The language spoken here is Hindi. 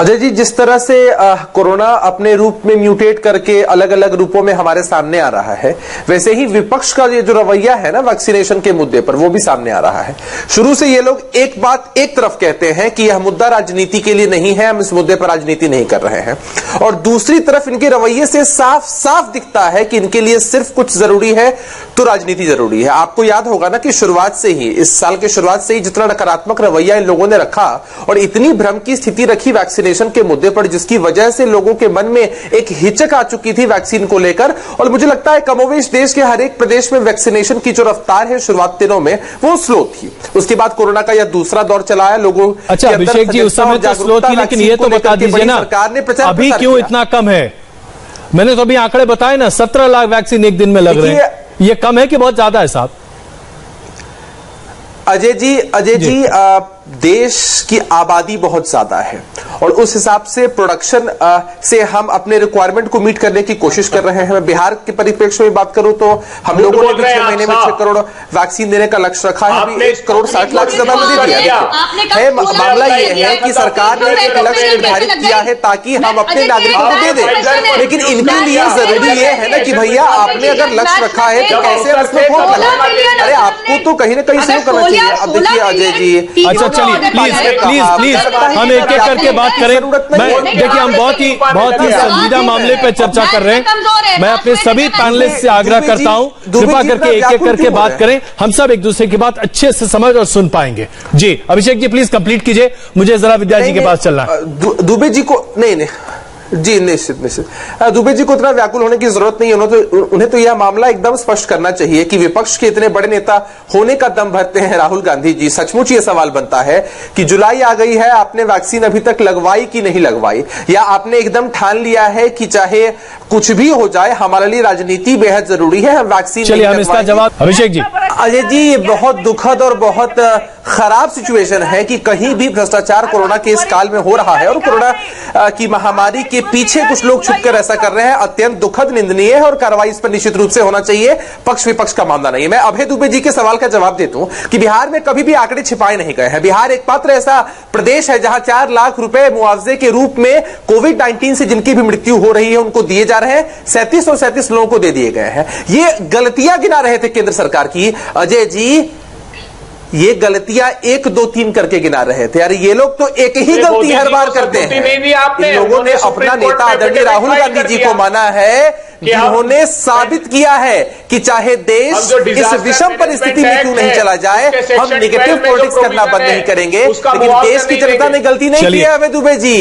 अजय जी, जिस तरह से कोरोना अपने रूप में म्यूटेट करके अलग अलग रूपों में हमारे सामने आ रहा है, वैसे ही विपक्ष का ये जो रवैया है ना वैक्सीनेशन के मुद्दे पर, वो भी सामने आ रहा है। शुरू से ये लोग एक बात एक तरफ कहते हैं कि यह मुद्दा राजनीति के लिए नहीं है, हम इस मुद्दे पर राजनीति नहीं कर रहे हैं, और दूसरी तरफ इनके रवैये से साफ साफ दिखता है कि इनके लिए सिर्फ कुछ जरूरी है तो राजनीति जरूरी है। आपको याद होगा ना कि शुरुआत से ही, इस साल के शुरुआत से ही जितना नकारात्मक रवैया इन लोगों ने रखा और इतनी भ्रम की स्थिति रखी वैक्सीनेशन के मुद्दे पर, जिसकी वजह से लोगों के मन में एक हिचक आ चुकी थी वैक्सीन को लेकर। और मुझे लगता है कमोवेश देश के हर एक प्रदेश में वैक्सीनेशन की जो रफ्तार है शुरुआत दिनों में वो स्लो थी। उसके बाद कोरोना का यह दूसरा दौर चला है। लोगों अच्छा अभिषेक जी, उस समय तो स्लो थी, लेकिन ये तो बता दीजिए ना सरकार ने प्रचार अभी क्यों इतना कम है? मैंने तो अभी आंकड़े बताए ना, 17 लाख वैक्सीन एक दिन में लग रहे हैं। ये कम है कि बहुत ज्यादा है साहब? अजय जी, देश की आबादी बहुत ज्यादा है और उस हिसाब से प्रोडक्शन से हम अपने रिक्वायरमेंट को मीट करने की कोशिश कर रहे हैं। मैं बिहार के परिप्रेक्ष्य में बात करूं तो हम लोगों ने 6 महीने में 6 करोड़ वैक्सीन देने का लक्ष्य रखा है। अभी 1 करोड़ 60 लाख से ज्यादा दे दिया है। मामला यह है कि सरकार ने एक लक्ष्य निर्धारित किया है ताकि हम अपने नागरिकों को दे दें, लेकिन इनके लिए जरूरी यह है ना कि भैया आपने अगर लक्ष्य रखा है तो कैसे हम उसमें फोड़ लगाएं? अरे आपको तो कहीं ना कहीं शुरू करना चाहिए। अब देखिए अजय जी, अच्छा चलिए प्लीज हम एक एक करके बात करें। देखिए हम बहुत ही संजीदा मामले पर चर्चा कर रहे हैं। मैं अपने सभी पैनलिस्ट से आग्रह करता हूं कृपा करके एक एक करके बात करें, हम सब एक दूसरे की बात अच्छे से समझ और सुन पाएंगे। जी अभिषेक जी प्लीज कंप्लीट कीजिए, मुझे जरा विद्या जी के पास चलना है। दुबे जी को नहीं जी, निश्चित दुबे जी को इतना व्याकुल होने की जरूरत नहीं है। उन्हें तो यह मामला एकदम स्पष्ट करना चाहिए कि विपक्ष के इतने बड़े नेता होने का दम भरते हैं राहुल गांधी जी। सचमुच ये सवाल बनता है कि जुलाई आ गई है, आपने वैक्सीन अभी तक लगवाई कि नहीं लगवाई, या आपने एकदम ठान लिया है कि चाहे कुछ भी हो जाए हमारे लिए राजनीति बेहद जरूरी है, हम वैक्सीन। चलिए हम इसका जवाब अभिषेक जी। अजय जी, ये बहुत दुखद और बहुत खराब सिचुएशन है कि कहीं भी भ्रष्टाचार कोरोना के इस काल में हो रहा है और कोरोना की महामारी के पीछे कुछ लोग छुपकर ऐसा कर रहे हैं। अत्यंत दुखद, निंदनीय है और कार्रवाई इस पर निश्चित रूप से होना चाहिए। पक्ष विपक्ष का मामला नहीं है। मैं अभय दुबे जी के सवाल का जवाब देता हूं कि बिहार में कभी भी आंकड़े छिपाए नहीं गए हैं। बिहार एकमात्र ऐसा प्रदेश है जहां 4 लाख रुपए मुआवजे के रूप में कोविड-19 से जिनकी भी मृत्यु हो रही है उनको दिए जा रहे हैं। 37 लोगों को दे दिए गए हैं। ये गलतियां गिना रहे थे केंद्र सरकार की अजय जी, ये गलतियां 1 2 3 करके गिना रहे थे। अरे ये लोग तो एक ही गलती हर बार करते हैं। इन लोगों ने अपना नेता आदरणीय राहुल गांधी जी को माना है, जिन्होंने साबित किया है कि चाहे देश इस विषम परिस्थिति में क्यों नहीं चला जाए, हम नेगेटिव पॉलिटिक्स करना बंद नहीं करेंगे। लेकिन देश की जनता ने गलती नहीं की है अभय दुबे जी।